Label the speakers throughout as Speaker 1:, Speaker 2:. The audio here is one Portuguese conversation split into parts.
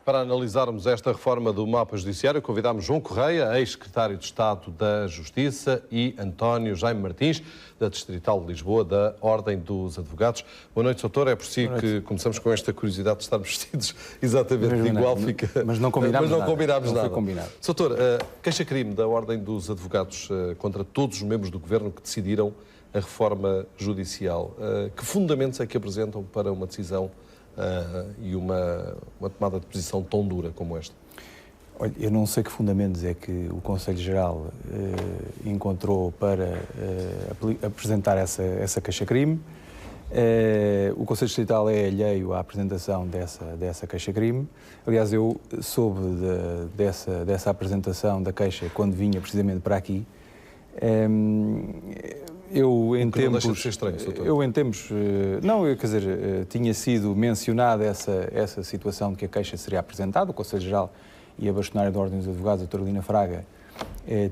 Speaker 1: Para analisarmos esta reforma do mapa judiciário, convidámos João Correia, ex-secretário de Estado da Justiça, e António Jaime Martins, da Distrital de Lisboa, da Ordem dos Advogados. Boa noite, doutor. É por si que começamos com esta curiosidade de estarmos vestidos exatamente igual.
Speaker 2: Mas não combinámos nada.
Speaker 1: Não
Speaker 2: foi combinado.
Speaker 1: Doutor, queixa-crime da Ordem dos Advogados contra todos os membros do Governo que decidiram a reforma judicial. Que fundamentos é que apresentam para uma decisão e uma tomada de posição tão dura como esta?
Speaker 2: Olha, eu não sei que fundamentos é que o Conselho Geral encontrou para apresentar essa queixa-crime. O Conselho Distrital é alheio à apresentação dessa queixa-crime. Aliás, eu soube dessa apresentação da queixa quando vinha precisamente para aqui. Eu em tempos, tinha sido mencionada essa situação de que a queixa seria apresentada. O Conselho Geral e a bastonária da Ordem dos Advogados, a doutora Lina Fraga,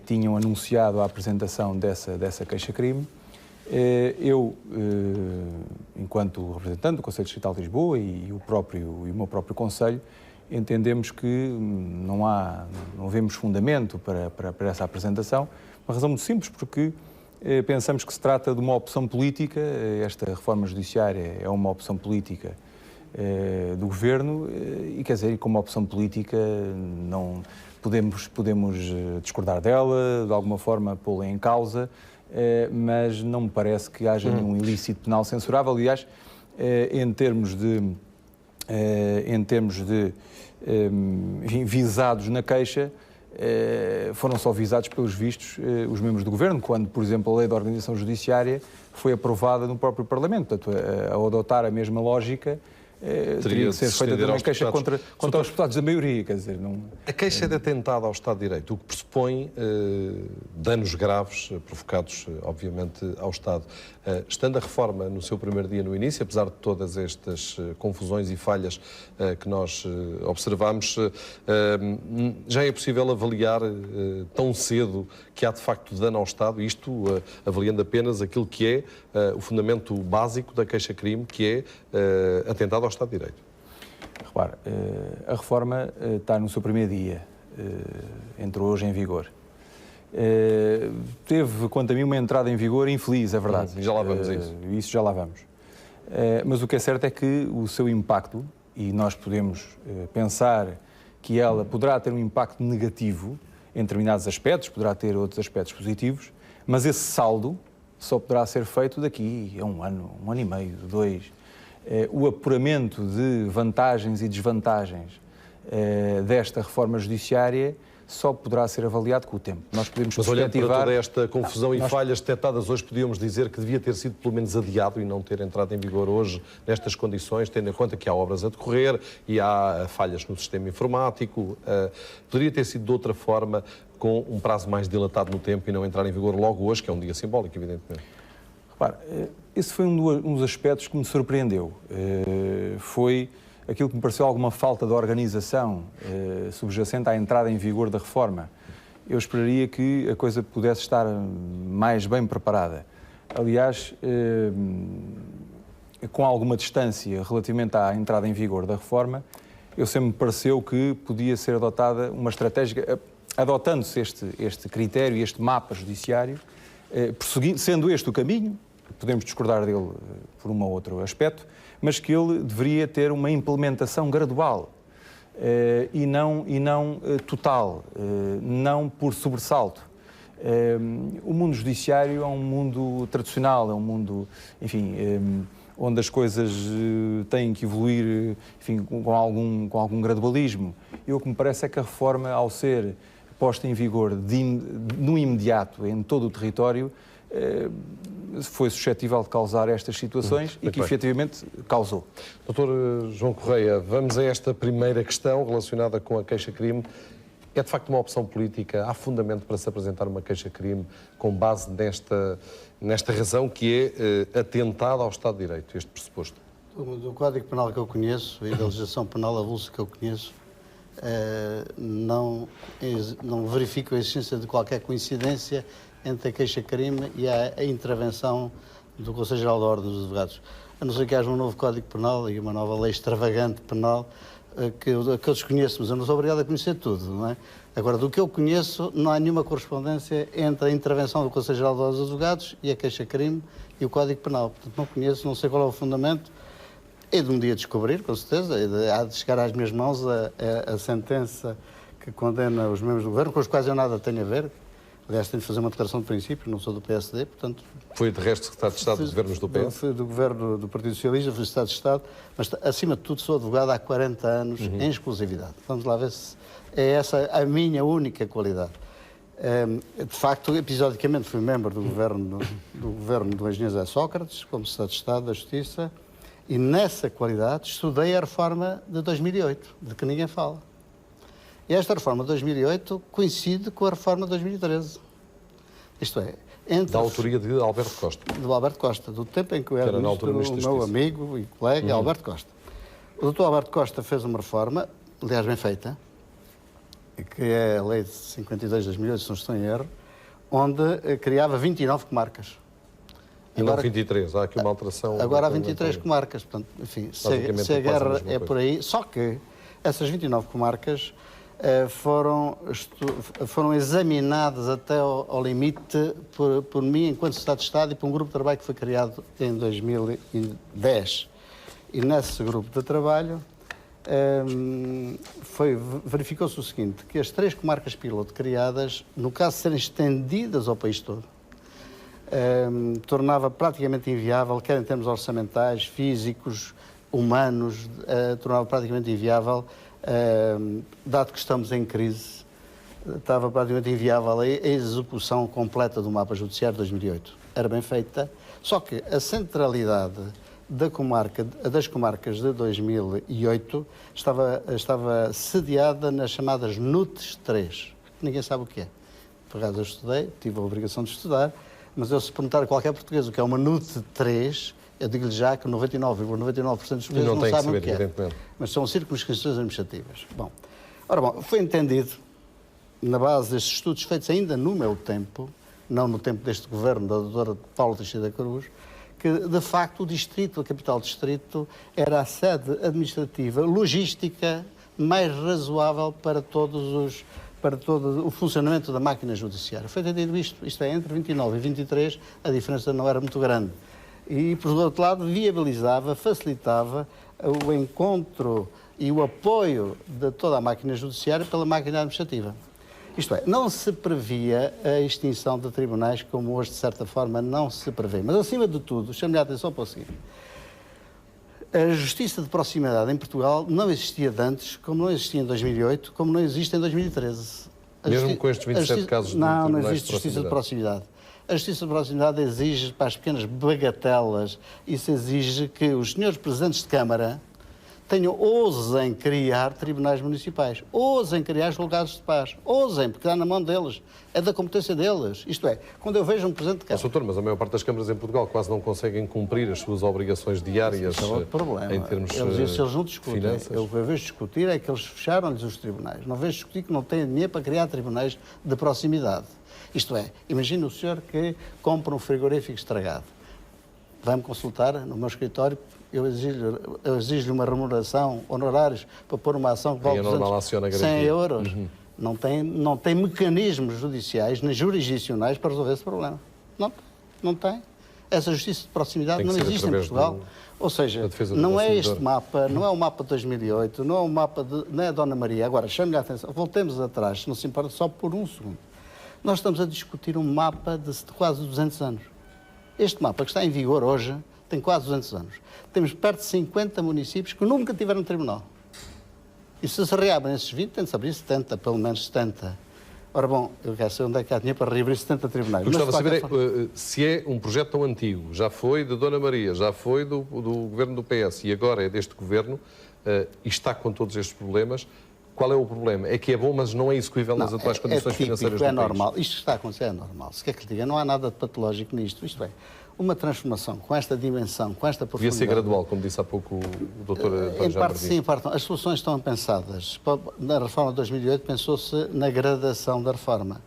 Speaker 2: tinham anunciado a apresentação dessa queixa-crime. Eu, enquanto representante do Conselho Distrital de Lisboa e o meu próprio Conselho, entendemos que não vemos fundamento para essa apresentação. Uma razão muito simples, porque pensamos que se trata de uma opção política. Esta reforma judiciária é uma opção política do Governo e, quer dizer, como opção política não podemos discordar dela, de alguma forma pô-la em causa, mas não me parece que haja nenhum ilícito penal censurável. Aliás, em termos de visados na queixa, foram só visados, pelos vistos, os membros do Governo, quando, por exemplo, a Lei da Organização Judiciária foi aprovada no próprio Parlamento. Portanto, ao adotar a mesma lógica, teria que ser feita também queixa contra os deputados da maioria. Quer dizer, não... A
Speaker 1: queixa é de atentado ao Estado de Direito, o que pressupõe danos graves provocados, obviamente, ao Estado. Estando a reforma no seu primeiro dia no início, apesar de todas estas confusões e falhas que nós observamos, já é possível avaliar tão cedo que há de facto dano ao Estado, isto avaliando apenas aquilo que é o fundamento básico da queixa-crime, que é atentado ao Estado de Direito?
Speaker 2: Repare, a reforma está no seu primeiro dia, entrou hoje em vigor. Teve, quanto a mim, uma entrada em vigor infeliz, é verdade.
Speaker 1: Já lá vamos a isso.
Speaker 2: Isso já lá vamos. Mas o que é certo é que o seu impacto, e nós podemos pensar que ela poderá ter um impacto negativo em determinados aspectos, poderá ter outros aspectos positivos, mas esse saldo só poderá ser feito daqui a um ano e meio, 2. O apuramento de vantagens e desvantagens desta reforma judiciária só poderá ser avaliado com o tempo. Nós podemos
Speaker 1: Mas olhando para toda esta confusão e falhas detectadas hoje, podíamos dizer que devia ter sido pelo menos adiado e não ter entrado em vigor hoje nestas condições, tendo em conta que há obras a decorrer e há falhas no sistema informático. Poderia ter sido de outra forma, com um prazo mais dilatado no tempo e não entrar em vigor logo hoje, que é um dia simbólico, evidentemente.
Speaker 2: Repare, esse foi um dos aspectos que me surpreendeu. Foi aquilo que me pareceu alguma falta de organização subjacente à entrada em vigor da reforma. Eu esperaria que a coisa pudesse estar mais bem preparada. Aliás, com alguma distância relativamente à entrada em vigor da reforma, eu sempre me pareceu que podia ser adotada uma estratégia, adotando-se este critério, este mapa judiciário, sendo este o caminho, podemos discordar dele por um ou outro aspecto, mas que ele deveria ter uma implementação gradual e não total, não por sobressalto. O mundo judiciário é um mundo tradicional, é um mundo, enfim, onde as coisas têm que evoluir, enfim, com algum gradualismo. E o que me parece é que a reforma, ao ser posta em vigor no imediato em todo o território, foi suscetível de causar estas situações e que efetivamente causou.
Speaker 1: Doutor João Correia, vamos a esta primeira questão relacionada com a queixa-crime. É de facto uma opção política? Há fundamento para se apresentar uma queixa-crime com base nesta razão que é atentada ao Estado de Direito, este pressuposto?
Speaker 3: Do Código Penal que eu conheço e da legislação penal avulsa que eu conheço, não verifico a existência de qualquer coincidência entre a queixa-crime e a intervenção do Conselho Geral da Ordem dos Advogados. A não ser que haja um novo Código Penal e uma nova lei extravagante penal, que eu desconheço, mas eu não sou obrigado a conhecer tudo, não é? Agora, do que eu conheço, não há nenhuma correspondência entre a intervenção do Conselho Geral dos Advogados e a queixa-crime e o Código Penal. Portanto, não conheço, não sei qual é o fundamento. É de um dia descobrir, com certeza. Há de chegar às minhas mãos a sentença que condena os membros do Governo, com os quais eu nada tenho a ver. Aliás, tenho de fazer uma declaração de princípio, não sou do PSD, portanto...
Speaker 1: Foi, de resto, secretário de Estado de governos do PS?
Speaker 3: Fui do governo do Partido Socialista, fui secretário de Estado, mas, acima de tudo, sou advogado há 40 anos, em exclusividade. Vamos lá ver se é essa a minha única qualidade. De facto, episodicamente, fui membro do governo do engenheiro José Sócrates, como secretário de Estado da Justiça, e nessa qualidade estudei a reforma de 2008, de que ninguém fala. E esta reforma de 2008 coincide com a reforma de 2013. Isto é,
Speaker 1: da autoria de Alberto Costa.
Speaker 3: Do Alberto Costa, do tempo em que eu era ministro, o meu amigo e colega Alberto Costa. O Dr. Alberto Costa fez uma reforma, aliás, bem feita, que é a Lei de 52 de 2008, se não estou em erro, onde criava 29 comarcas.
Speaker 1: E agora, não 23, há aqui uma alteração...
Speaker 3: Agora há 23 comarcas, portanto, enfim, se a guerra é por aí, só que essas 29 comarcas foram examinadas até ao limite por mim, enquanto Secretário de Estado, e por um grupo de trabalho que foi criado em 2010. E nesse grupo de trabalho verificou-se o seguinte, que as 3 comarcas piloto criadas, no caso de serem estendidas ao país todo, tornava praticamente inviável, quer em termos orçamentais, físicos, humanos, tornava praticamente inviável, dado que estamos em crise, estava praticamente inviável a execução completa do mapa judiciário de 2008. Era bem feita, só que a centralidade das comarcas de 2008 estava sediada nas chamadas NUTs 3. Ninguém sabe o que é. Por acaso eu estudei, tive a obrigação de estudar, mas eu, se perguntar a qualquer português o que é uma NUT 3, eu digo-lhe já que 99,99% dos portugueses não sabem o que é. Mas são circunscrições administrativas. Bom, foi entendido, na base destes estudos feitos ainda no meu tempo, não no tempo deste governo, da doutora Paula Teixeira da Cruz, que, de facto, o distrito, a capital distrito, era a sede administrativa, logística, mais razoável para todo o funcionamento da máquina judiciária. Foi entendido isto é, entre 29 e 23, a diferença não era muito grande. E, por outro lado, viabilizava, facilitava o encontro e o apoio de toda a máquina judiciária pela máquina administrativa. Isto é, não se previa a extinção de tribunais como hoje, de certa forma, não se prevê. Mas, acima de tudo, chamo-lhe a atenção para o seguinte. A justiça de proximidade em Portugal não existia de antes, como não existia em 2008, como não existe em 2013.
Speaker 1: Mesmo com estes 27 casos de
Speaker 3: tribunais de proximidade? Não existe justiça de proximidade. A justiça de proximidade exige, para as pequenas bagatelas, isso exige que os senhores presidentes de Câmara ousem criar tribunais municipais, ousem criar julgados de paz, ousem, porque está na mão deles, é da competência deles. Isto é, quando eu vejo um presidente de Câmara...
Speaker 1: Doutor, mas a maior parte das câmaras em Portugal quase não conseguem cumprir as suas obrigações diárias em termos
Speaker 3: eles não discutem.
Speaker 1: Finanças.
Speaker 3: Eu vejo discutir é que eles fecharam-lhes os tribunais. Não vejo discutir que não têm dinheiro para criar tribunais de proximidade. Isto é, imagine o senhor que compra um frigorífico estragado. Vai-me consultar no meu escritório, eu exijo-lhe uma remuneração, honorários, para pôr uma ação que vale 100 euros. Não tem mecanismos judiciais, nem jurisdicionais, para resolver esse problema. Não tem. Essa justiça de proximidade não existe em Portugal. Ou seja, não é este mapa, não é o mapa de 2008, não é o mapa não é a Dona Maria. Agora, chame-lhe a atenção, voltemos atrás, se não se importa, só por um segundo. Nós estamos a discutir um mapa de quase 200 anos. Este mapa que está em vigor hoje tem quase 200 anos. Temos perto de 50 municípios que nunca tiveram tribunal. E se reabrem esses 20, tem de se abrir 70, pelo menos 70. Ora bom, eu quero saber onde é que há dinheiro para reabrir 70 tribunais.
Speaker 1: Eu gostava de saber se é um projeto tão antigo, já foi de Dona Maria, já foi do governo do PS e agora é deste governo e está com todos estes problemas. Qual é o problema? É que é bom, mas não é execuível nas atuais condições financeiras do país.
Speaker 3: É normal. Isto que está a acontecer é normal. Se quer que lhe diga, não há nada de patológico nisto. Isto é, uma transformação com esta dimensão, com esta profundidade...
Speaker 1: Devia ser gradual, como disse há pouco o doutor António
Speaker 3: Em parte sim, em parte não. As soluções estão pensadas. Na reforma de 2008 pensou-se na gradação da reforma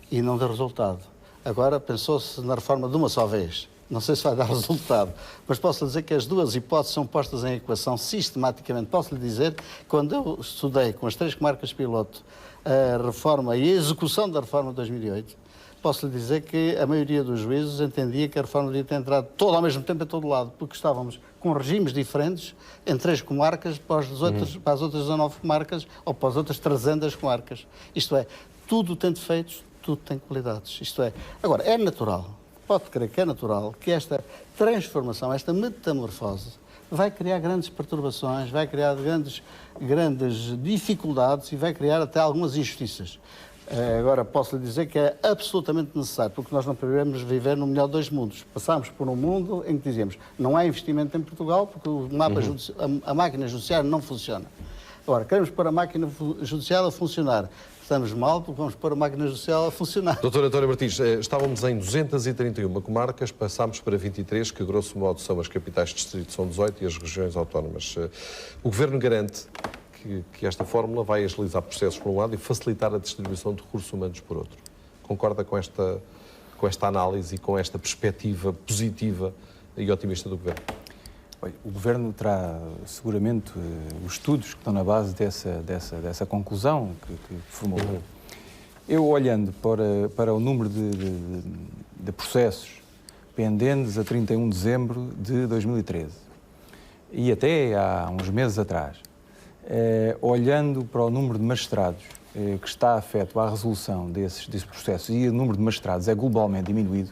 Speaker 3: e não do resultado. Agora pensou-se na reforma de uma só vez. Não sei se vai dar resultado, mas posso lhe dizer que as duas hipóteses são postas em equação sistematicamente. Posso lhe dizer que quando eu estudei com as 3 comarcas piloto a reforma e a execução da reforma de 2008, posso lhe dizer que a maioria dos juízes entendia que a reforma devia ter entrado toda ao mesmo tempo em todo lado, porque estávamos com regimes diferentes em 3 comarcas para as outras 19 comarcas ou para as outras 300 comarcas. Isto é, tudo tem defeitos, tudo tem qualidades. Isto é, agora, é natural, pode crer que é natural, que esta transformação, esta metamorfose, vai criar grandes perturbações, vai criar grandes dificuldades e vai criar até algumas injustiças. Agora, posso lhe dizer que é absolutamente necessário, porque nós não podemos viver no melhor dos mundos. Passámos por um mundo em que dizíamos não há investimento em Portugal porque o mapa a máquina judiciária não funciona. Agora, queremos pôr a máquina judicial a funcionar. Estamos mal porque vamos pôr a máquina judicial a funcionar.
Speaker 1: Doutor António Martins, estávamos em 231 comarcas, passámos para 23, que grosso modo são as capitais de distrito, são 18, e as regiões autónomas. O Governo garante que esta fórmula vai agilizar processos por um lado e facilitar a distribuição de recursos humanos por outro. Concorda com esta análise e com esta perspectiva positiva e otimista do Governo?
Speaker 2: O Governo terá seguramente os estudos que estão na base dessa conclusão que formulou. Eu, olhando para o número de processos pendentes a 31 de dezembro de 2013 e até há uns meses atrás, olhando para o número de magistrados que está afeto à resolução desses processos e o número de magistrados é globalmente diminuído,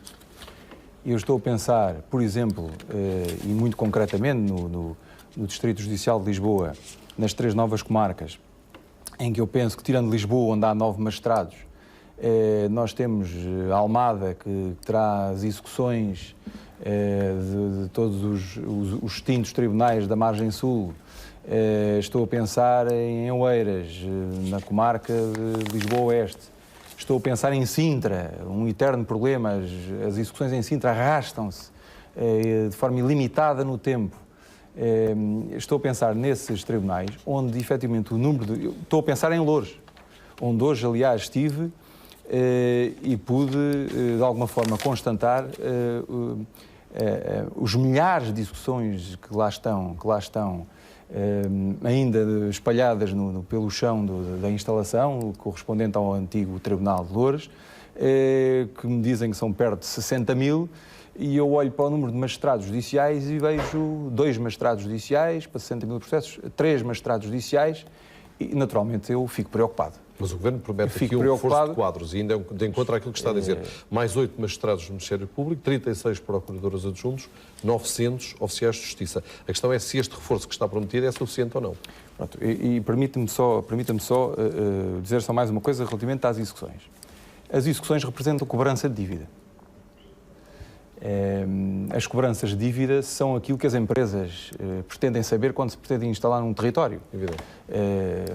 Speaker 2: eu estou a pensar, por exemplo, e muito concretamente no Distrito Judicial de Lisboa, nas 3 novas comarcas, em que eu penso que, tirando Lisboa, onde há 9 magistrados, nós temos Almada, que terá as execuções de todos os extintos tribunais da margem sul. Estou a pensar em Oeiras, na comarca de Lisboa Oeste. Estou a pensar em Sintra, um eterno problema. As execuções em Sintra arrastam-se de forma ilimitada no tempo. Estou a pensar nesses tribunais onde, efetivamente, o número de... Estou a pensar em Loures, onde hoje, aliás, estive e pude, de alguma forma, constatar os milhares de execuções que lá estão ainda espalhadas pelo chão da instalação, correspondente ao antigo Tribunal de Loures, que me dizem que são perto de 60 mil, e eu olho para o número de magistrados judiciais e vejo 2 magistrados judiciais para 60 mil processos, 3 magistrados judiciais, e naturalmente eu fico preocupado.
Speaker 1: Mas o Governo promete aqui um reforço de quadros e ainda de encontro àquilo que está a dizer. Mais 8 magistrados do Ministério Público, 36 procuradores adjuntos, 900 oficiais de justiça. A questão é se este reforço que está prometido é suficiente ou não.
Speaker 2: Pronto, e permita-me só dizer só mais uma coisa relativamente às execuções. As execuções representam cobrança de dívida. As cobranças de dívida são aquilo que as empresas pretendem saber quando se pretendem instalar num território.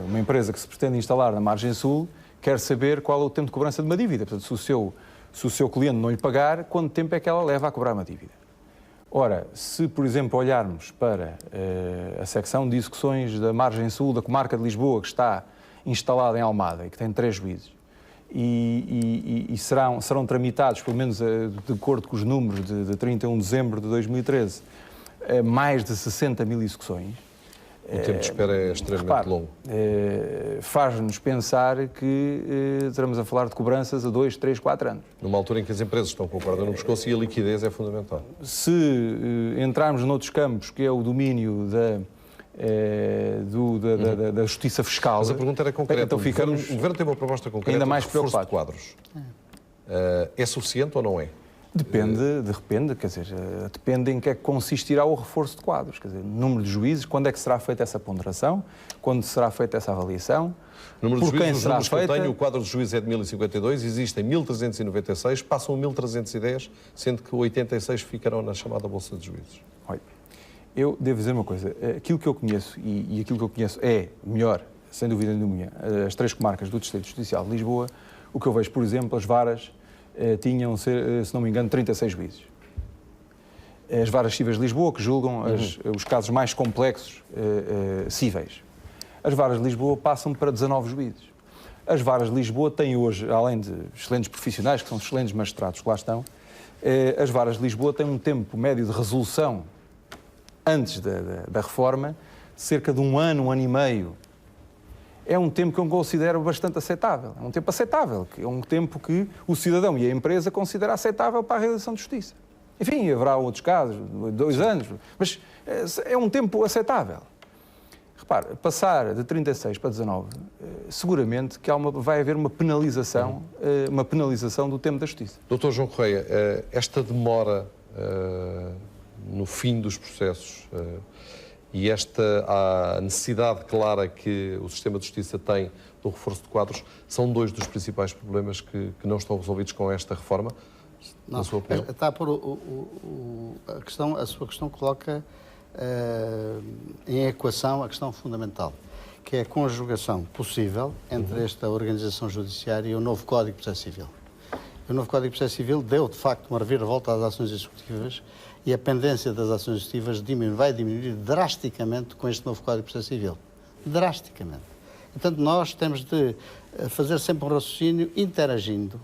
Speaker 2: Uma empresa que se pretende instalar na margem sul quer saber qual é o tempo de cobrança de uma dívida. Portanto, se o seu cliente não lhe pagar, quanto tempo é que ela leva a cobrar uma dívida? Ora, se, por exemplo, olharmos para a secção de execuções da margem sul da comarca de Lisboa, que está instalada em Almada e que tem 3 juízes, e serão tramitados, pelo menos de acordo com os números de 31 de dezembro de 2013, mais de 60 mil execuções.
Speaker 1: O tempo de espera é extremamente longo.
Speaker 2: Faz-nos pensar que estaremos a falar de cobranças a 2, 3, 4 anos.
Speaker 1: Numa altura em que as empresas estão com a corda no pescoço e a liquidez é fundamental.
Speaker 2: Se entrarmos noutros campos, que é o domínio da justiça fiscal...
Speaker 1: Mas a pergunta era concreta.
Speaker 2: Então ficamos
Speaker 1: o Governo tem uma proposta concreta
Speaker 2: ainda mais
Speaker 1: de reforço de
Speaker 2: preocupados.
Speaker 1: quadros. É suficiente ou não é?
Speaker 2: Depende, quer dizer, depende em que é que consistirá o reforço de quadros, quer dizer, número de juízes, quando é que será feita essa ponderação, quando será feita essa avaliação,
Speaker 1: número de juízes, os números que eu tenho, o quadro de juízes é de 1052, existem 1396, passam 1310, sendo que 86 ficarão na chamada Bolsa de Juízes.
Speaker 2: Olha, eu devo dizer uma coisa, aquilo que eu conheço, e aquilo que eu conheço é melhor, sem dúvida nenhuma, as 3 comarcas do Distrito Judicial de Lisboa, o que eu vejo, por exemplo, as varas tinham, se não me engano, 36 juízes. As varas cíveis de Lisboa, que julgam os casos mais complexos cíveis. As varas de Lisboa passam para 19 juízes. As varas de Lisboa têm hoje, além de excelentes profissionais, que são excelentes magistrados que lá estão, as varas de Lisboa têm um tempo médio de resolução antes da reforma, cerca de um ano e meio. É um tempo que eu considero bastante aceitável. É um tempo aceitável, é um tempo que o cidadão e a empresa consideram aceitável para a realização de justiça. Enfim, haverá outros casos, 2 anos, mas é um tempo aceitável. Repare, passar de 36 para 19, seguramente que vai haver uma penalização do tempo da justiça.
Speaker 1: Dr. João Correia, esta demora no fim dos processos e a necessidade clara que o sistema de justiça tem do reforço de quadros são 2 dos principais problemas que não estão resolvidos com esta reforma?
Speaker 3: Não,
Speaker 1: na sua opinião?
Speaker 3: Está por a sua questão coloca em equação a questão fundamental, que é a conjugação possível entre esta organização judiciária e o novo Código de Processo Civil. O novo Código de Processo Civil deu, de facto, uma reviravolta às ações executivas e a pendência das ações executivas vai diminuir drasticamente com este novo Código de Processo Civil. Drasticamente. Portanto, nós temos de fazer sempre um raciocínio interagindo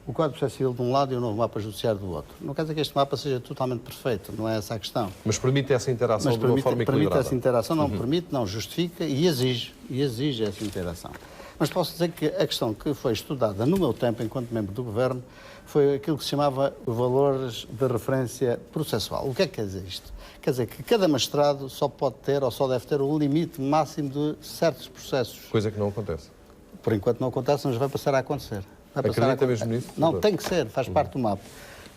Speaker 3: o Código de Processo Civil de um lado e o novo mapa judiciário do outro. Não quer dizer que este mapa seja totalmente perfeito, não é essa a questão.
Speaker 1: Mas permite essa interação de uma forma equilibrada?
Speaker 3: Permite essa interação, não permite, não justifica e exige essa interação. Mas posso dizer que a questão que foi estudada no meu tempo, enquanto membro do Governo, foi aquilo que se chamava valores de referência processual. O que é que quer dizer isto? Quer dizer que cada magistrado só pode ter ou só deve ter um limite máximo de certos processos.
Speaker 1: Coisa que não acontece.
Speaker 3: Por enquanto não acontece, mas vai passar a acontecer.
Speaker 1: Acredita mesmo nisso?
Speaker 3: Não, tem que ser, faz parte do mapa.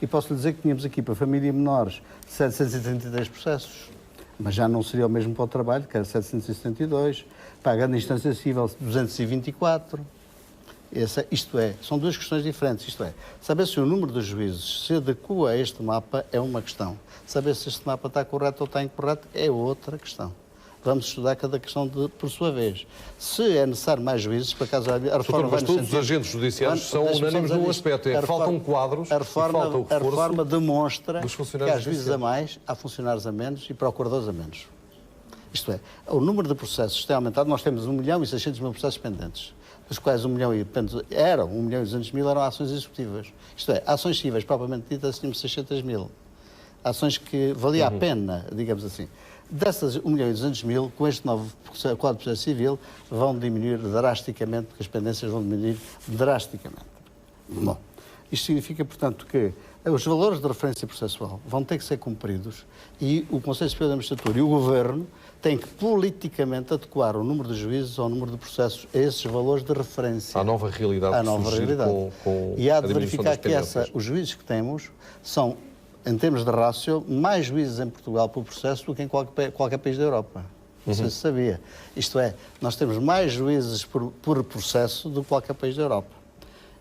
Speaker 3: E posso lhe dizer que tínhamos aqui para a família e menores 733 processos, mas já não seria o mesmo para o trabalho, que era 772, para a grande instância civil 224. Isto é, são 2 questões diferentes. Isto é, saber se o número de juízes se adequa a este mapa é uma questão. Saber se este mapa está correto ou está incorreto é outra questão. Vamos estudar cada questão por sua vez. Se é necessário mais juízes, por acaso a reforma vai no
Speaker 1: todos os agentes judiciais são unânimes num aspecto, faltam quadros
Speaker 3: e falta o reforço. A reforma demonstra que há juízes a mais, há funcionários a menos e procuradores a menos. Isto é, o número de processos tem aumentado. Nós temos 1.600.000 processos pendentes, dos quais 1.200.000 eram ações executivas. Isto é, ações cíveis propriamente ditas tínhamos 600.000. Ações que valia a pena, digamos assim. Dessas 1.200.000, com este novo Código de Processo Civil, vão diminuir drasticamente, porque as pendências vão diminuir drasticamente. Bom, isto significa, portanto, que os valores de referência processual vão ter que ser cumpridos e o Conselho Superior da Magistratura e o Governo têm que politicamente adequar o número de juízes ao número de processos a esses valores de referência.
Speaker 1: À nova realidade.
Speaker 3: À nova realidade. E há de verificar que os juízes que temos são, em termos de rácio, mais juízes em Portugal por processo do que em qualquer país da Europa. Não sei se sabia. Isto é, nós temos mais juízes por processo do que qualquer país da Europa.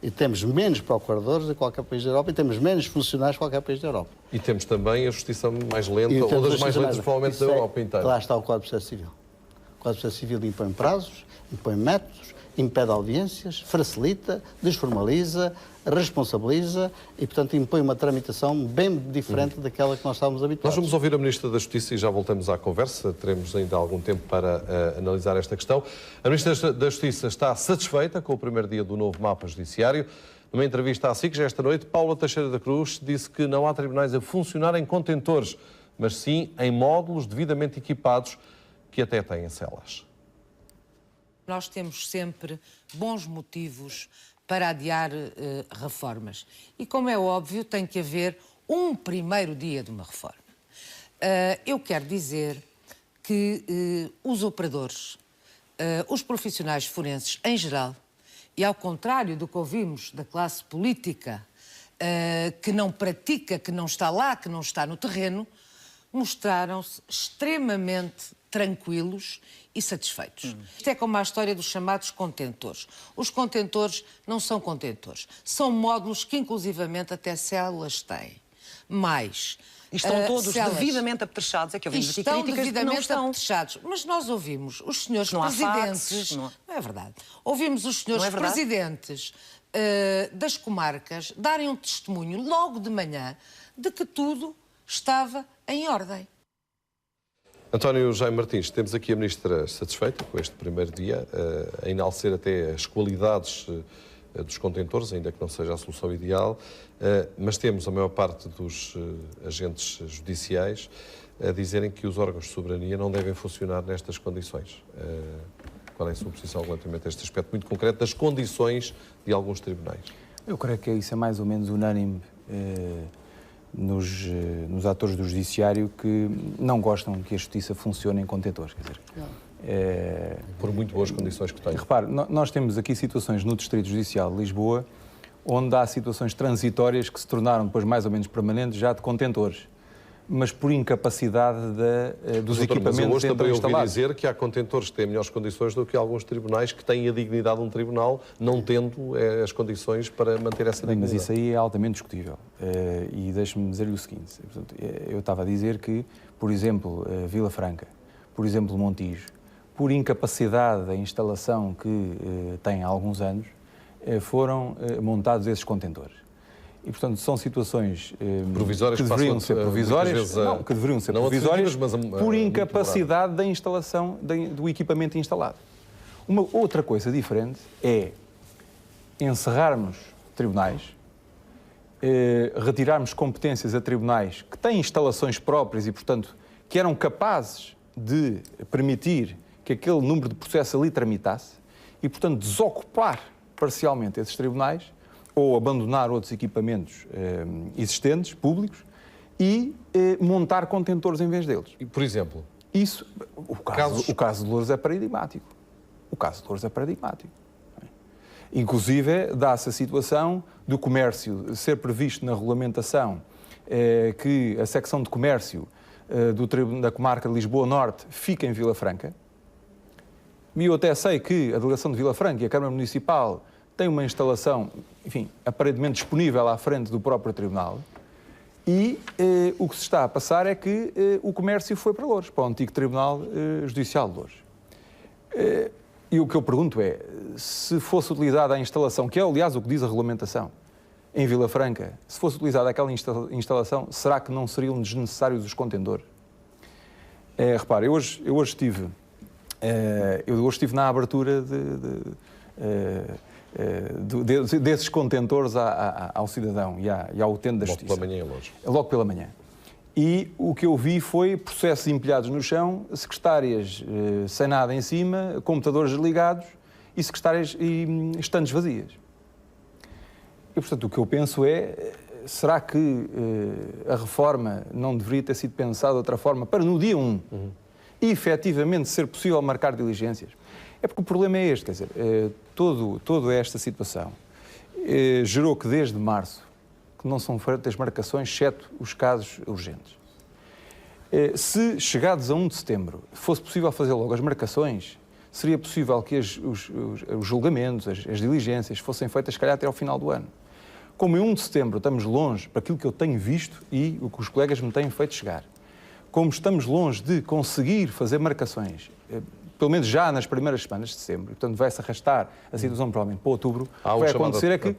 Speaker 3: E temos menos procuradores de qualquer país da Europa e temos menos funcionários de qualquer país da Europa.
Speaker 1: E temos também a justiça mais lenta, ou das mais lentas, provavelmente, da Europa inteira.
Speaker 3: Lá está o Código de Processo Civil. O Código de Processo Civil impõe prazos, impõe métodos, impede audiências, facilita, desformaliza, responsabiliza e, portanto, impõe uma tramitação bem diferente daquela que nós estávamos habituados.
Speaker 1: Nós vamos ouvir a Ministra da Justiça e já voltamos à conversa. Teremos ainda algum tempo para analisar esta questão. A Ministra da Justiça está satisfeita com o primeiro dia do novo mapa judiciário. Numa entrevista à SIC, esta noite, Paula Teixeira da Cruz disse que não há tribunais a funcionar em contentores, mas sim em módulos devidamente equipados que até têm celas.
Speaker 4: Nós temos sempre bons motivos para adiar reformas. E, como é óbvio, tem que haver um primeiro dia de uma reforma. Eu quero dizer que os operadores, os profissionais forenses em geral, e ao contrário do que ouvimos da classe política, que não pratica, que não está lá, que não está no terreno, mostraram-se extremamente tranquilos e satisfeitos. Isto é como a história dos chamados contentores. Os contentores não são contentores, são módulos que inclusivamente até células têm. Mais...
Speaker 5: E estão todos devidamente apetrechados, é que ouvimos aqui críticas de que não estão.
Speaker 4: Apetrechados. Mas nós ouvimos os senhores presidentes... Não é verdade. Ouvimos os senhores presidentes das comarcas darem um testemunho logo de manhã de que tudo estava em ordem.
Speaker 1: António Jaime Martins, temos aqui a Ministra satisfeita com este primeiro dia, a enaltecer até as qualidades dos contentores, ainda que não seja a solução ideal, mas temos a maior parte dos agentes judiciais a dizerem que os órgãos de soberania não devem funcionar nestas condições. Qual é a sua posição relativamente a este aspecto muito concreto das condições de alguns tribunais?
Speaker 2: Eu creio que isso é mais ou menos unânime nos atores do judiciário que não gostam que a justiça funcione em contentores. Quer dizer,
Speaker 1: por muito boas condições que tem.
Speaker 2: Repare, nós temos aqui situações no Distrito Judicial de Lisboa onde há situações transitórias que se tornaram depois mais ou menos permanentes já de contentores, mas por incapacidade dos equipamentos
Speaker 1: mas eu hoje também ouvi
Speaker 2: instalados.
Speaker 1: dizer que há contentores que têm melhores condições do que alguns tribunais que têm a dignidade de um tribunal, não tendo as condições para manter essa dignidade.
Speaker 2: Mas isso aí é altamente discutível. E deixe-me dizer-lhe o seguinte. Portanto, eu estava a dizer que, por exemplo, Vila Franca, por exemplo, Montijo, por incapacidade da instalação que tem há alguns anos, foram montados esses contentores. E, portanto, são situações
Speaker 1: provisórias
Speaker 2: que deveriam ser provisórias, que deveriam ser provisórias por incapacidade da instalação do equipamento instalado. Uma outra coisa diferente é encerrarmos tribunais, retirarmos competências a tribunais que têm instalações próprias e, portanto, que eram capazes de permitir que aquele número de processos ali tramitasse e, portanto, desocupar parcialmente esses tribunais ou abandonar outros equipamentos existentes, públicos, e montar contentores em vez deles.
Speaker 1: E, por exemplo?
Speaker 2: Isso, o caso de Loures é paradigmático. O caso de Loures é paradigmático. Inclusive, dá-se a situação do comércio ser previsto na regulamentação que a secção de comércio da comarca de Lisboa Norte fica em Vila Franca. E eu até sei que a delegação de Vila Franca e a Câmara Municipal tem uma instalação, enfim, aparentemente disponível à frente do próprio Tribunal e o que se está a passar é que o comércio foi para Loures, para o antigo Tribunal Judicial de Loures. E o que eu pergunto é, se fosse utilizada a instalação, que é, aliás, o que diz a regulamentação, em Vila Franca, se fosse utilizada aquela instalação, será que não seriam desnecessários os contentores? Repare, eu hoje estive na abertura desses contentores ao cidadão e ao utente da justiça.
Speaker 1: Logo pela manhã, lógico.
Speaker 2: Logo pela manhã. E o que eu vi foi processos empilhados no chão, secretárias sem nada em cima, computadores desligados e secretárias e estantes vazias. E, portanto, o que eu penso é, será que a reforma não deveria ter sido pensada de outra forma para no dia 1 efetivamente ser possível marcar diligências? É porque o problema é este, quer dizer, toda esta situação gerou que desde março que não são feitas marcações, exceto os casos urgentes. Se chegados a 1 de setembro fosse possível fazer logo as marcações, seria possível que os julgamentos, as diligências fossem feitas, se calhar, até ao final do ano. Como em 1 de setembro estamos longe, para aquilo que eu tenho visto e o que os colegas me têm feito chegar, como estamos longe de conseguir fazer marcações, pelo menos já nas primeiras semanas de setembro, portanto vai-se arrastar a situação provavelmente para outubro, o que vai acontecer é que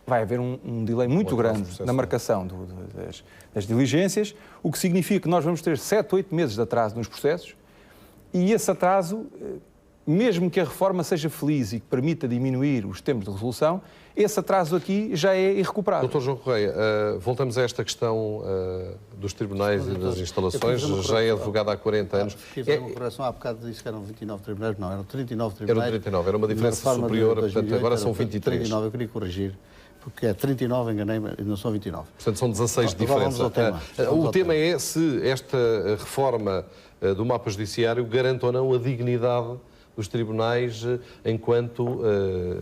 Speaker 2: vai haver um delay muito grande na marcação das diligências, o que significa que nós vamos ter 7, 8 meses de atraso nos processos e esse atraso, mesmo que a reforma seja feliz e que permita diminuir os tempos de resolução, esse atraso aqui já é irrecuperável.
Speaker 1: Dr. João Correia, voltamos a esta questão dos tribunais e das instalações. Já é advogado há 40 anos.
Speaker 3: Fiz uma correção, há bocado disse que eram 29 tribunais, não, eram 39 tribunais.
Speaker 1: Eram 39, era uma diferença superior, portanto agora são 23.
Speaker 3: 39, eu queria corrigir, porque é 39, enganei-me, não são 29.
Speaker 1: Portanto são 16 de diferença. O tema é se esta reforma do mapa judiciário garante ou não a dignidade dos tribunais enquanto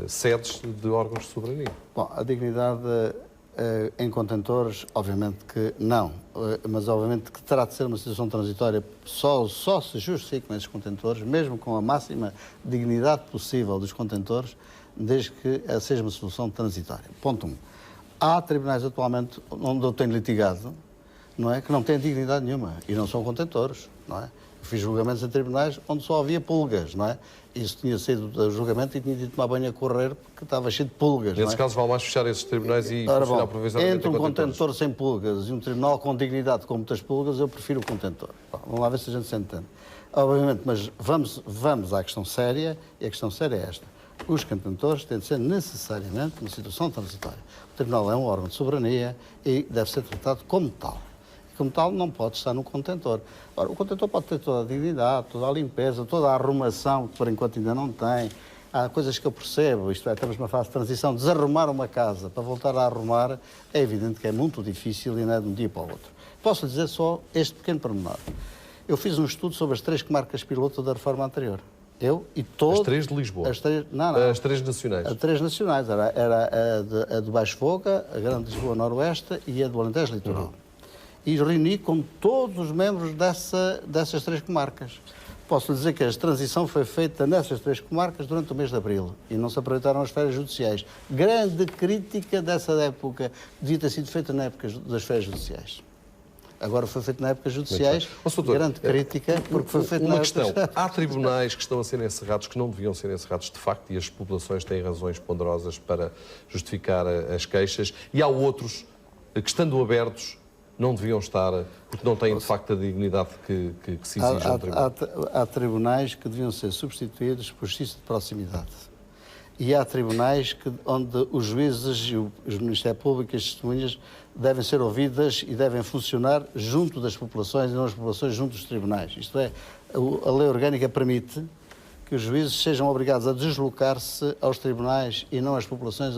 Speaker 1: sedes de órgãos de soberania.
Speaker 3: Bom, a dignidade em contentores, obviamente que não, mas obviamente que terá de ser uma situação transitória, só se justifica nesses contentores, mesmo com a máxima dignidade possível dos contentores, desde que seja uma solução transitória. Ponto 1. Há tribunais atualmente onde eu tenho litigado, não é, que não têm dignidade nenhuma e não são contentores, não é? Fiz julgamentos em tribunais onde só havia pulgas, não é? Isso tinha sido do julgamento e tinha de tomar banho a correr porque estava cheio de pulgas.
Speaker 1: Nesses casos, vale mais fechar esses tribunais e funcionar provisoriamente.
Speaker 3: Entre um contentor sem pulgas e um tribunal com dignidade com muitas pulgas, eu prefiro o contentor. Bom, vamos lá ver se a gente se entende. Obviamente, mas vamos à questão séria, e a questão séria é esta. os contentores têm de ser necessariamente uma situação transitória. O Tribunal é um órgão de soberania e deve ser tratado como tal. E como tal não pode estar no contentor. Ora, o contentor pode ter toda a dignidade, toda a limpeza, toda a arrumação, que por enquanto ainda não tem. Há coisas que eu percebo, isto é, estamos numa fase de transição, desarrumar uma casa para voltar a arrumar, é evidente que é muito difícil e não é de um dia para o outro. Posso dizer só este pequeno pormenor. Eu fiz um estudo sobre as 3 comarcas piloto da reforma anterior. Eu e todos...
Speaker 1: As 3 de Lisboa?
Speaker 3: As 3, não.
Speaker 1: As 3 nacionais?
Speaker 3: As 3 nacionais. Era a do Baixo Foga, a Grande Lisboa Noroeste e a do Alentejo Litoral. E reuni com todos os membros dessas 3 comarcas. Posso dizer que a transição foi feita nessas 3 comarcas durante o mês de abril e não se aproveitaram as férias judiciais. Grande crítica dessa época devia ter sido feita na época das férias judiciais. Agora foi feito na época judiciais, grande crítica, porque foi feito na época...
Speaker 1: Uma questão, há tribunais que estão a ser encerrados, que não deviam ser encerrados de facto, e as populações têm razões ponderosas para justificar as queixas, e há outros que, estando abertos, não deviam estar, porque não têm de facto a dignidade que se exige no tribunal.
Speaker 3: Há tribunais que deviam ser substituídos por justiça de proximidade. E há tribunais onde os juízes e os Ministérios Públicos e as testemunhas devem ser ouvidas e devem funcionar junto das populações e não as populações junto dos tribunais. Isto é, a lei orgânica permite que os juízes sejam obrigados a deslocar-se aos tribunais e não as populações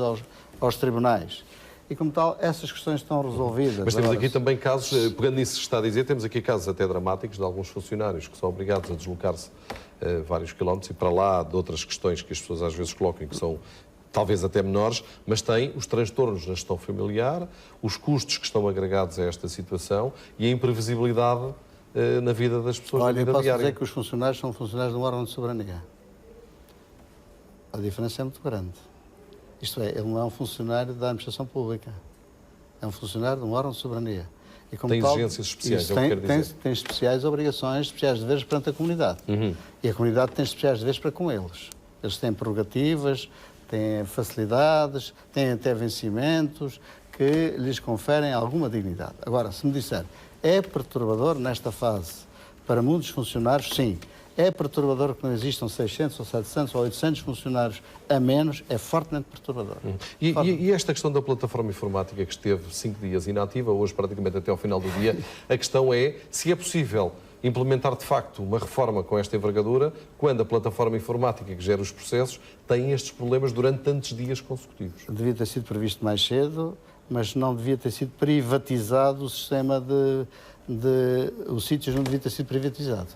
Speaker 3: aos tribunais. E, como tal, essas questões estão resolvidas.
Speaker 1: Mas temos aqui também casos, pegando nisso que está a dizer, temos aqui casos até dramáticos de alguns funcionários que são obrigados a deslocar-se vários quilómetros e para lá de outras questões que as pessoas às vezes colocam que são talvez até menores, mas têm os transtornos na gestão familiar, os custos que estão agregados a esta situação e a imprevisibilidade na vida das pessoas.
Speaker 3: Olha, eu posso dizer que os funcionários são funcionários de um órgão de soberania. A diferença é muito grande. Isto é, ele não é um funcionário da administração pública. É um funcionário de um órgão de soberania. E como
Speaker 1: tem
Speaker 3: tal,
Speaker 1: exigências especiais, é o que quero dizer.
Speaker 3: Tem especiais obrigações, especiais deveres perante a comunidade. E a comunidade tem especiais deveres para com eles. Eles têm prerrogativas, têm facilidades, têm até vencimentos que lhes conferem alguma dignidade. Agora, se me disser, é perturbador nesta fase para muitos funcionários? Sim. É perturbador que não existam 600 ou 700 ou 800 funcionários a menos, é fortemente perturbador.
Speaker 1: E esta questão da plataforma informática que esteve 5 dias inativa, hoje praticamente até ao final do dia, a questão é se é possível implementar de facto uma reforma com esta envergadura quando a plataforma informática que gera os processos tem estes problemas durante tantos dias consecutivos.
Speaker 3: Devia ter sido previsto mais cedo, mas não devia ter sido privatizado o sistema os sítios não devia ter sido privatizado.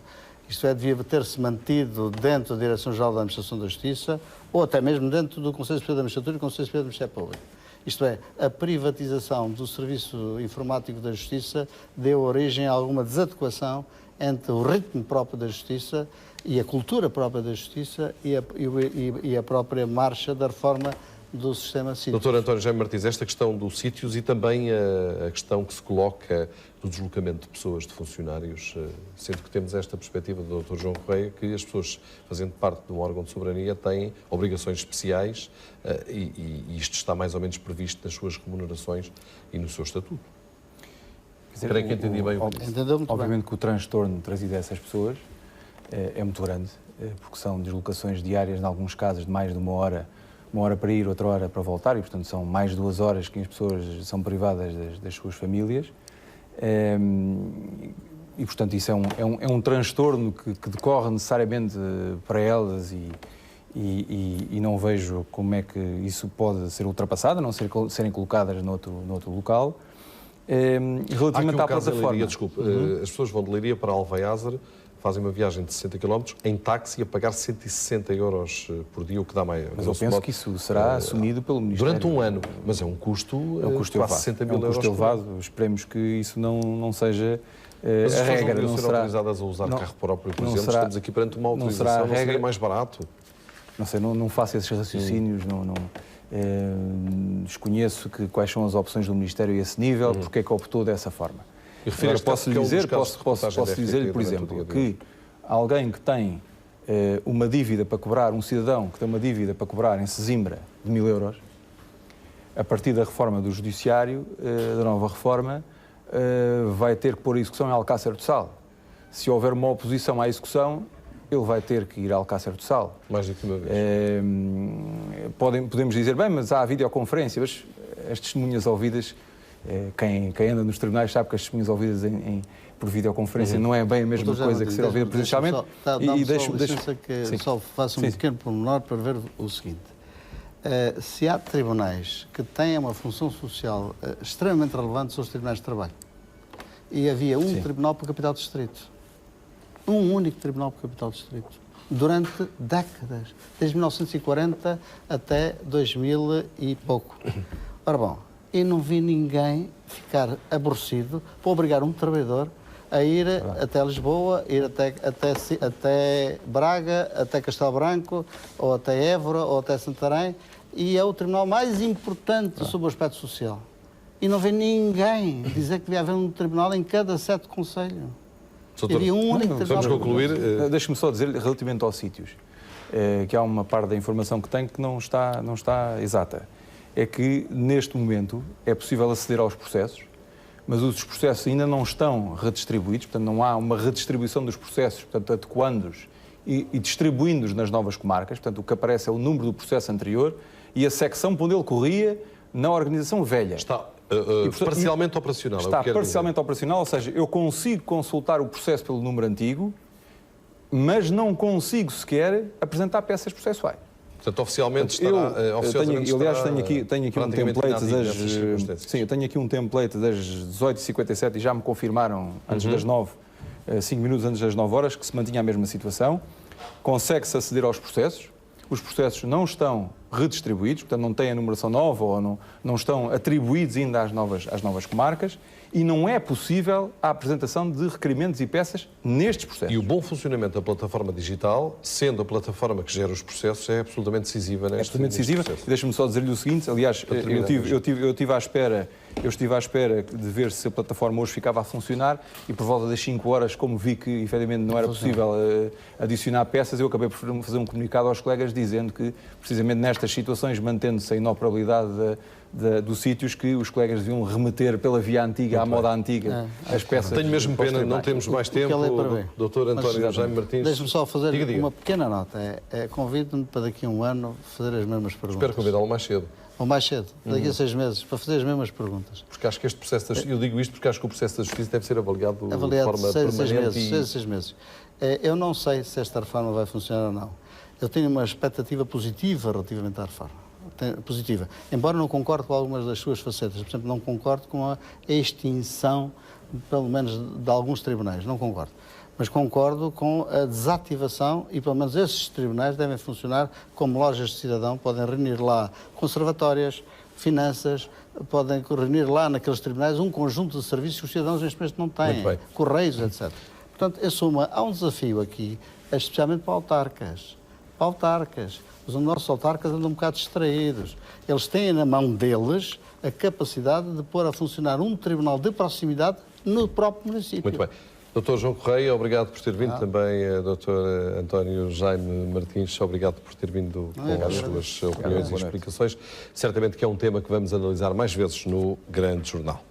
Speaker 3: Isto é, devia ter-se mantido dentro da Direção-Geral da Administração da Justiça ou até mesmo dentro do Conselho Superior da Magistratura e do Conselho Superior do Ministério Público. Isto é, a privatização do Serviço Informático da Justiça deu origem a alguma desadequação entre o ritmo próprio da Justiça e a cultura própria da Justiça e a própria marcha da reforma do sistema sítios.
Speaker 1: Dr. António Jaime Martins, esta questão dos sítios e também a questão que se coloca do deslocamento de pessoas, de funcionários, sendo que temos esta perspectiva do Dr. João Correia, que as pessoas, fazendo parte de um órgão de soberania, têm obrigações especiais e isto está mais ou menos previsto nas suas remunerações e no seu estatuto. Creio que entendi bem o que disse.
Speaker 2: Obviamente que o transtorno trazido a essas pessoas é muito grande, porque são deslocações diárias, em alguns casos, de mais de uma hora para ir, outra hora para voltar, e portanto são mais de 2 horas que as pessoas são privadas das suas famílias. E portanto isso é um transtorno que decorre necessariamente para elas e não vejo como é que isso pode ser ultrapassado, a não serem colocadas noutro local.
Speaker 1: Relativamente à plataforma... Leiria, desculpe, as pessoas vão de Leiria para Alvaiázar, fazem uma viagem de 60 km em táxi a pagar 160 euros por dia, o que dá mais...
Speaker 2: Mas eu penso que isso será assumido pelo Ministério.
Speaker 1: Durante um ano, mas é um custo quase 60 mil euros.
Speaker 2: É um custo elevado, esperemos que isso não seja
Speaker 1: mas
Speaker 2: a regra.
Speaker 1: Não serão autorizadas a usar carro próprio, por exemplo, estamos aqui perante uma autorização, não seria mais barato?
Speaker 2: Não sei, não faço esses raciocínios, desconheço quais são as opções do Ministério a esse nível, porque é que optou dessa forma. Agora, posso dizer, por exemplo, que alguém que tem uma dívida para cobrar, um cidadão que tem uma dívida para cobrar em Sesimbra de 1000 euros, a partir da reforma do Judiciário, da nova reforma, vai ter que pôr a execução em Alcácer do Sal. Se houver uma oposição à execução, ele vai ter que ir a Alcácer do Sal.
Speaker 1: Mais do que uma vez.
Speaker 2: podemos dizer, bem, mas há videoconferência, mas as testemunhas ouvidas, quem anda nos tribunais sabe que as testemunhas ouvidas por videoconferência não é bem a mesma coisa que ser ouvida presencialmente.
Speaker 3: Deixa-me que só faça um pequeno pormenor para ver o seguinte. Se há tribunais que têm uma função social extremamente relevante, são os tribunais de trabalho. E havia um tribunal para o capital distrito. Um único tribunal para o capital distrito. Durante décadas. Desde 1940 até 2000 e pouco. Ora bom, e não vi ninguém ficar aborrecido para obrigar um trabalhador a ir até Lisboa, ir até Braga, até Castelo Branco, ou até Évora, ou até Santarém, e é o tribunal mais importante sobre o aspecto social. E não vê ninguém dizer que devia haver um tribunal em cada sede de concelho. Havia um único tribunal.
Speaker 1: Vamos concluir.
Speaker 2: Deixe-me só dizer, relativamente aos sítios, que há uma parte da informação que tenho que não está exata. É que, neste momento, é possível aceder aos processos, mas os processos ainda não estão redistribuídos, portanto, não há uma redistribuição dos processos, portanto, adequando-os e distribuindo-os nas novas comarcas. Portanto, o que aparece é o número do processo anterior e a secção por onde ele corria na organização velha.
Speaker 1: Está parcialmente operacional.
Speaker 2: Está parcialmente operacional, ou seja, eu consigo consultar o processo pelo número antigo, mas não consigo sequer apresentar peças processuais.
Speaker 1: Portanto, oficialmente estará...
Speaker 2: Aliás, tenho aqui um template eu tenho aqui um template das 18h57 e já me confirmaram, antes das 9, 5 minutos antes das 9 horas, que se mantinha a mesma situação. Consegue-se aceder aos processos. Os processos não estão redistribuídos, portanto, não têm a numeração nova ou não estão atribuídos ainda às novas comarcas, e não é possível a apresentação de requerimentos e peças nestes processos.
Speaker 1: E o bom funcionamento da plataforma digital, sendo a plataforma que gera os processos, é absolutamente decisiva neste processo. É absolutamente decisiva.
Speaker 2: Deixa-me só dizer-lhe o seguinte, aliás, eu estive à espera de ver se a plataforma hoje ficava a funcionar e por volta das 5 horas, como vi que efetivamente não era possível adicionar peças, eu acabei por fazer um comunicado aos colegas dizendo que, precisamente nestas situações, mantendo-se a inoperabilidade dos sítios, que os colegas deviam remeter pela via antiga, à moda antiga, as peças.
Speaker 1: Tenho mesmo pena, não temos mais tempo. Dr. António Jaime Martins.
Speaker 3: Deixe-me só fazer uma pequena nota. Convido-me para daqui a um ano fazer as mesmas perguntas.
Speaker 1: Espero convidá-lo mais cedo.
Speaker 3: Ou mais cedo, daqui a 6 meses, para fazer as mesmas perguntas.
Speaker 1: Porque acho que este processo, eu digo isto porque acho que o processo da justiça deve ser avaliado de forma permanente.
Speaker 3: 6 meses. Eu não sei se esta reforma vai funcionar ou não. Eu tenho uma expectativa positiva relativamente à reforma. Positiva. Embora não concorde com algumas das suas facetas. Por exemplo, não concordo com a extinção, pelo menos, de alguns tribunais. Não concordo. Mas concordo com a desativação e, pelo menos, esses tribunais devem funcionar como lojas de cidadão. Podem reunir lá conservatórias, finanças, podem reunir lá naqueles tribunais um conjunto de serviços que os cidadãos neste momento não têm. Correios, etc. Portanto, há um desafio aqui, especialmente para autarcas. Os nossos autarcas andam um bocado distraídos. Eles têm na mão deles a capacidade de pôr a funcionar um tribunal de proximidade no próprio município.
Speaker 1: Muito bem. Dr. João Correia, obrigado por ter vindo. Também Dr. António Jaime Martins, obrigado por ter vindo com as suas opiniões e explicações. Certamente que é um tema que vamos analisar mais vezes no Grande Jornal.